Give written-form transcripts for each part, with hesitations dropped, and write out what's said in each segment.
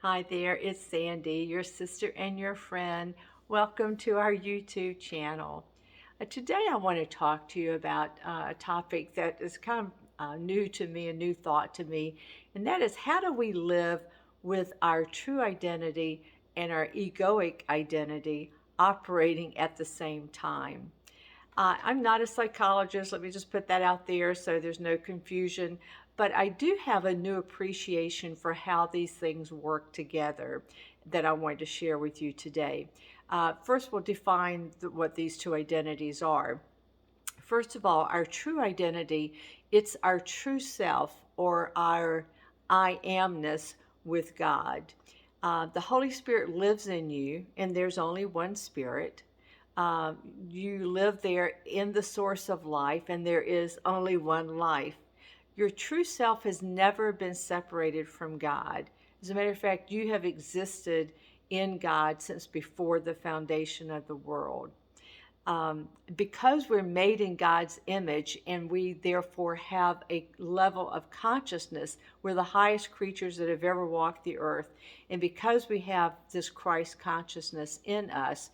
Hi there, it's Sandy, your sister and your friend. Welcome to our YouTube channel. Today I want to talk to you about a topic that is kind of new to me, a new thought to me, and that is how do we live with our true identity and our egoic identity operating at the same time? I'm not a psychologist, let me just put that out there so there's no confusion. But I do have a new appreciation for how these things work together that I wanted to share with you today. First, we'll define what these two identities are. First of all, our true identity, it's our true self or our I amness with God. The Holy Spirit lives in you, and there's only one Spirit. Uh, you live there in the source of life, and there is only one life. Your true self has never been separated from God. As a matter of fact, you have existed in God since before the foundation of the world. Because we're made in God's image and we therefore have a level of consciousness, we're the highest creatures that have ever walked the earth. And because we have this Christ consciousness in us,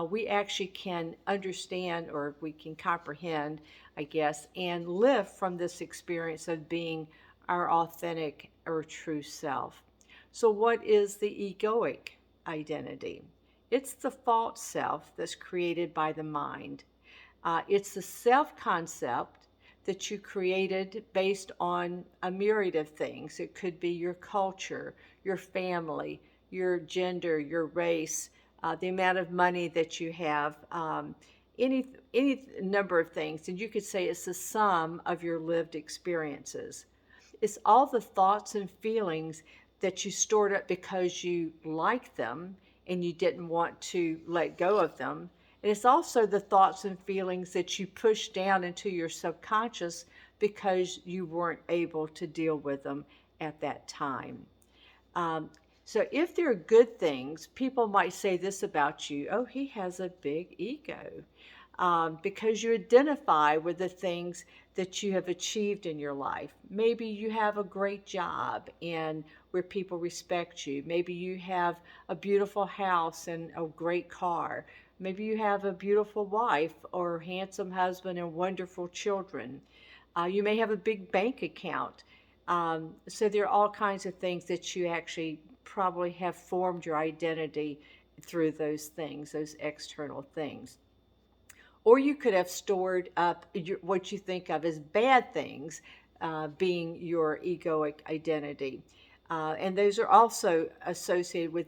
we actually can understand, or we can comprehend, I guess, and live from this experience of being our authentic or true self. So, what is the egoic identity? It's the false self that's created by the mind. It's the self concept that you created based on a myriad of things. It could be your culture, your family, your gender, your race, the amount of money that you have, any number of things. And you could say it's the sum of your lived experiences. It's all the thoughts and feelings that you stored up because you liked them and you didn't want to let go of them. And it's also the thoughts and feelings that you push down into your subconscious because you weren't able to deal with them at that time. Um, so if they're good things, people might say this about you: oh, he has a big ego. Because you identify with the things that you have achieved in your life. Maybe you have a great job and where people respect you. Maybe you have a beautiful house and a great car. Maybe you have a beautiful wife or handsome husband and wonderful children. You may have a big bank account. So there are all kinds of things that you actually probably have formed your identity through those things, those external things. Or you could have stored up what you think of as bad things, being your egoic identity. And those are also associated with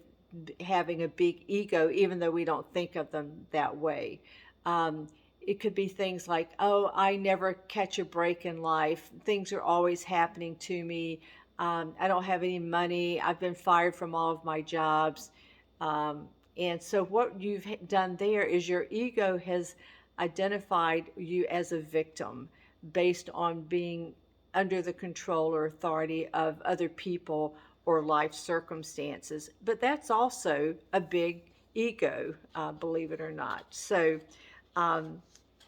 having a big ego, even though we don't think of them that way. It could be things like, oh, I never catch a break in life. Things are always happening to me. I don't have any money. I've been fired from all of my jobs. And so what you've done there is your ego has identified you as a victim based on being under the control or authority of other people or life circumstances. But that's also a big ego, believe it or not. Um,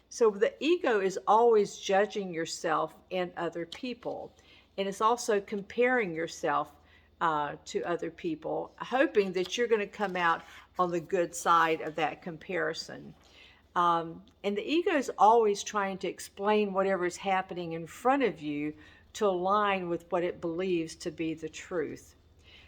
so the ego is always judging yourself and other people. And it's also comparing yourself to other people, hoping that you're going to come out on the good side of that comparison. And the ego is always trying to explain whatever is happening in front of you to align with what it believes to be the truth.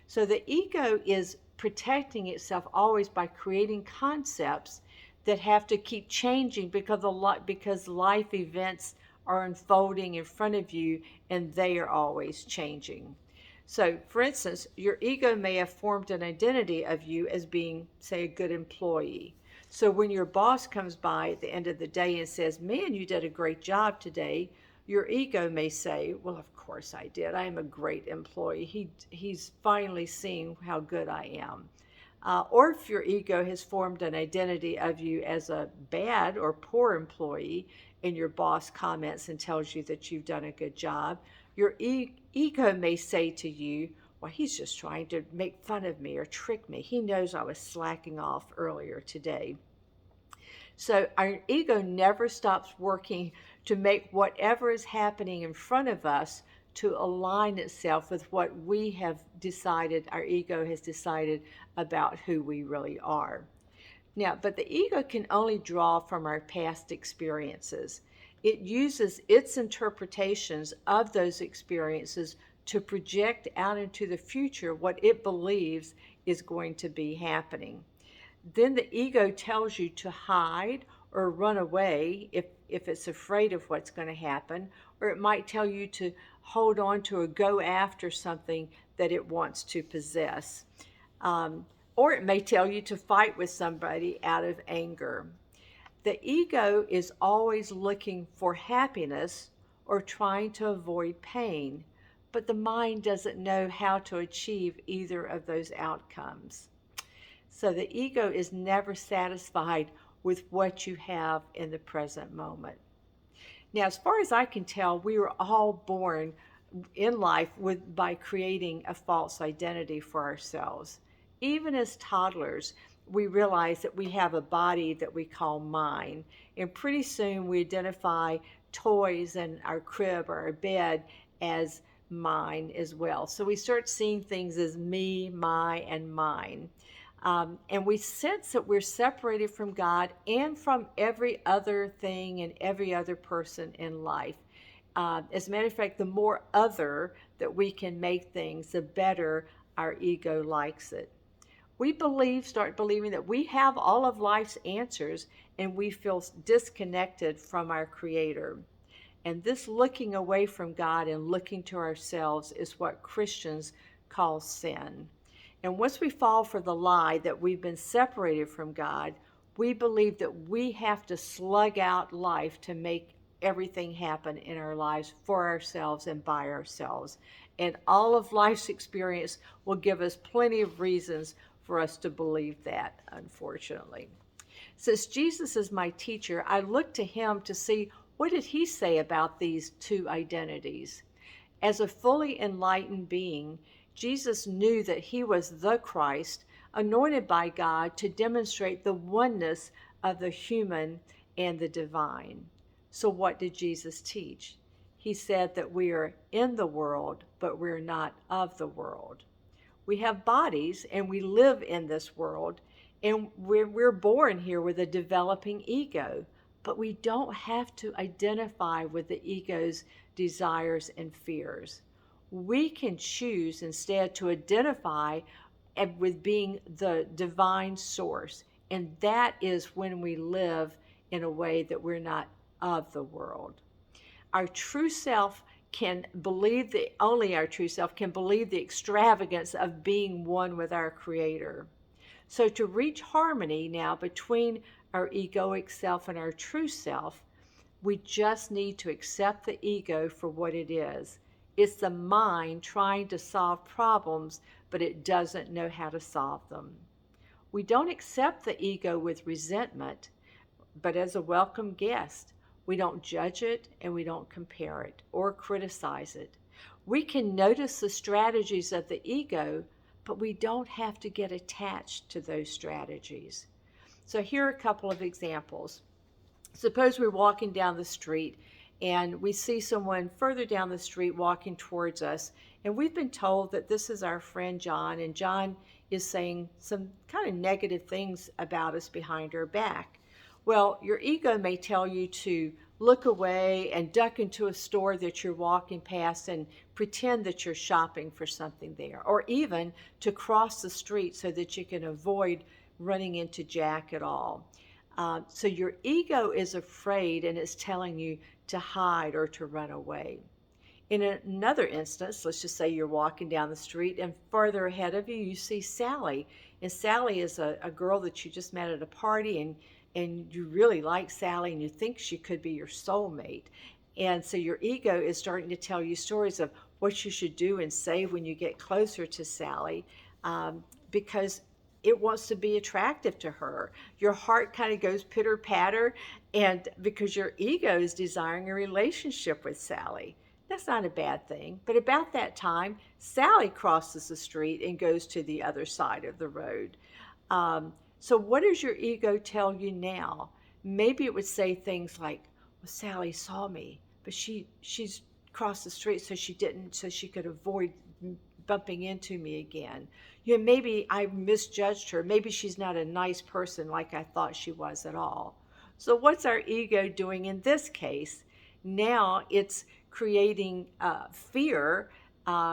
So the ego is protecting itself always by creating concepts that have to keep changing because life events are unfolding in front of you and they are always changing. So, for instance, your ego may have formed an identity of you as being, say, a good employee. So when your boss comes by at the end of the day and says, man, you did a great job today, your ego may say, well, of course I did. I am a great employee. He's finally seen how good I am. Or if your ego has formed an identity of you as a bad or poor employee and your boss comments and tells you that you've done a good job, your ego may say to you, well, he's just trying to make fun of me or trick me. He knows I was slacking off earlier today. So our ego never stops working to make whatever is happening in front of us to align itself with what we have decided, our ego has decided about who we really are. Now, but the ego can only draw from our past experiences. It uses its interpretations of those experiences to project out into the future what it believes is going to be happening. Then the ego tells you to hide or run away if it's afraid of what's going to happen, or it might tell you to hold on to or go after something that it wants to possess. Or it may tell you to fight with somebody out of anger. The ego is always looking for happiness or trying to avoid pain, but the mind doesn't know how to achieve either of those outcomes. So the ego is never satisfied with what you have in the present moment. Now, as far as I can tell, we were all born in life by creating a false identity for ourselves. Even as toddlers, we realize that we have a body that we call mine, and pretty soon we identify toys and our crib or our bed as mine as well. So we start seeing things as me, my, and mine. And we sense that we're separated from God and from every other thing and every other person in life. As a matter of fact, the more other that we can make things, the better our ego likes it. We start believing that we have all of life's answers, and we feel disconnected from our Creator. And this looking away from God and looking to ourselves is what Christians call sin. And once we fall for the lie that we've been separated from God, we believe that we have to slug out life to make everything happen in our lives for ourselves and by ourselves. And all of life's experience will give us plenty of reasons for us to believe that, unfortunately. Since Jesus is my teacher, I look to him to see what did he say about these two identities. As a fully enlightened being, Jesus knew that he was the Christ, anointed by God to demonstrate the oneness of the human and the divine. So what did Jesus teach? He said that we are in the world, but we're not of the world. We have bodies and we live in this world, and we're born here with a developing ego, but we don't have to identify with the ego's desires and fears. We can choose instead to identify with being the divine source, and that is when we live in a way that we're not of the world. Our true self can believe only our true self can believe the extravagance of being one with our Creator. So to reach harmony now between our egoic self and our true self, we just need to accept the ego for what it is. It's the mind trying to solve problems, but it doesn't know how to solve them. We don't accept the ego with resentment, but as a welcome guest. We don't judge it and we don't compare it or criticize it. We can notice the strategies of the ego, but we don't have to get attached to those strategies. So here are a couple of examples. Suppose we're walking down the street and we see someone further down the street walking towards us, and we've been told that this is our friend John, and John is saying some kind of negative things about us behind our back. Well, your ego may tell you to look away and duck into a store that you're walking past and pretend that you're shopping for something there, or even to cross the street so that you can avoid running into Jack at all. So your ego is afraid and it's telling you to hide or to run away. In another instance, let's just say you're walking down the street and further ahead of you, you see Sally. And Sally is a girl that you just met at a party, and you really like Sally and you think she could be your soulmate. And so your ego is starting to tell you stories of what you should do and say when you get closer to Sally, because it wants to be attractive to her. Your heart kind of goes pitter patter, and because your ego is desiring a relationship with Sally. That's not a bad thing. But about that time, Sally crosses the street and goes to the other side of the road. So what does your ego tell you now? Maybe it would say things like, well, Sally saw me, but she's across the street so she could avoid bumping into me again. You know, maybe I misjudged her. Maybe she's not a nice person like I thought she was at all. So what's our ego doing in this case? Now it's creating fear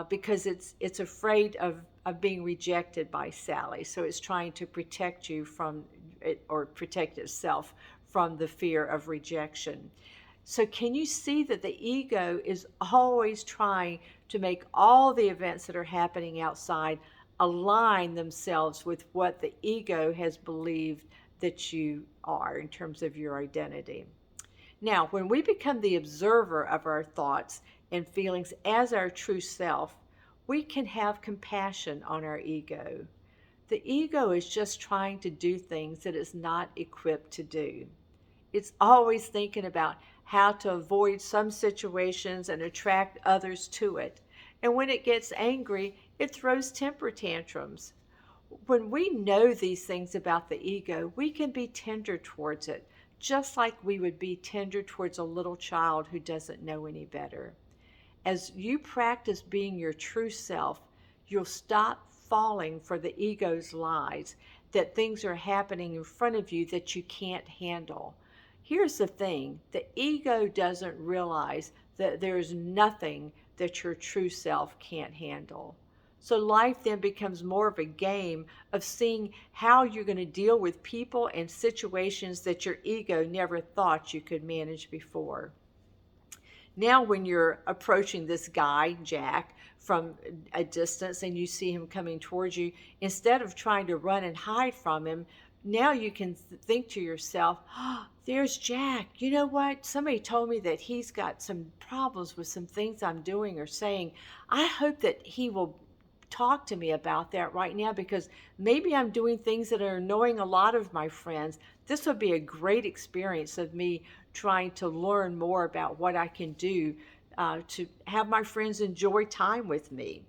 because it's afraid of being rejected by Sally. So it's trying to protect you from it, or protect itself from the fear of rejection. So can you see that the ego is always trying to make all the events that are happening outside align themselves with what the ego has believed that you are in terms of your identity? Now, when we become the observer of our thoughts and feelings as our true self, we can have compassion on our ego. The ego is just trying to do things that it's not equipped to do. It's always thinking about how to avoid some situations and attract others to it. And when it gets angry, it throws temper tantrums. When we know these things about the ego, we can be tender towards it, just like we would be tender towards a little child who doesn't know any better. As you practice being your true self, you'll stop falling for the ego's lies that things are happening in front of you that you can't handle. Here's the thing, the ego doesn't realize that there's nothing that your true self can't handle. So life then becomes more of a game of seeing how you're going to deal with people and situations that your ego never thought you could manage before. Now when you're approaching this guy, Jack, from a distance and you see him coming towards you, instead of trying to run and hide from him, now you can think to yourself, oh, there's Jack. You know what? Somebody told me that he's got some problems with some things I'm doing or saying. I hope that he will talk to me about that right now, because maybe I'm doing things that are annoying a lot of my friends. This would be a great experience of me trying to learn more about what I can do to have my friends enjoy time with me.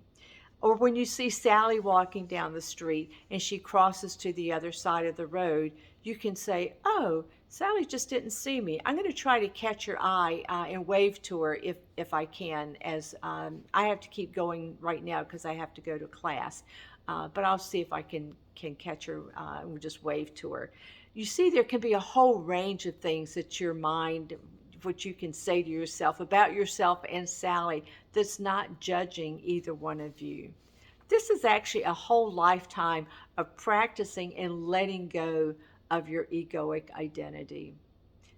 Or when you see Sally walking down the street and she crosses to the other side of the road, you can say, oh, Sally just didn't see me. I'm going to try to catch her eye and wave to her if I can, as I have to keep going right now because I have to go to class. But I'll see if I can catch her and just wave to her. You see, there can be a whole range of things that your mind, what you can say to yourself about yourself and Sally, that's not judging either one of you. This is actually a whole lifetime of practicing and letting go of your egoic identity.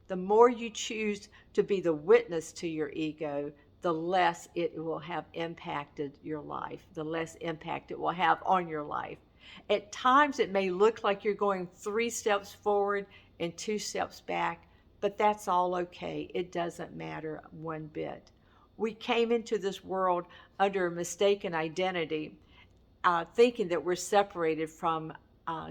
The more you choose to be the witness to your ego, the less it will have impacted your life, the less impact it will have on your life. At times it may look like you're going 3 steps forward and 2 steps back, but that's all okay. It doesn't matter one bit. We came into this world under a mistaken identity, thinking that we're separated from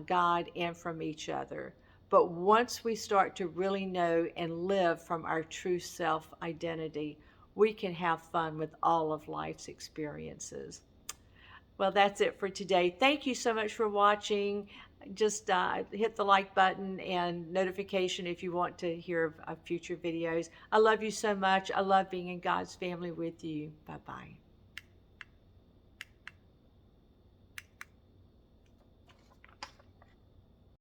God and from each other. But once we start to really know and live from our true self identity, we can have fun with all of life's experiences. Well, that's it for today. Thank you so much for watching. Just hit the like button and notification if you want to hear of future videos. I love you so much. I love being in God's family with you. Bye-bye.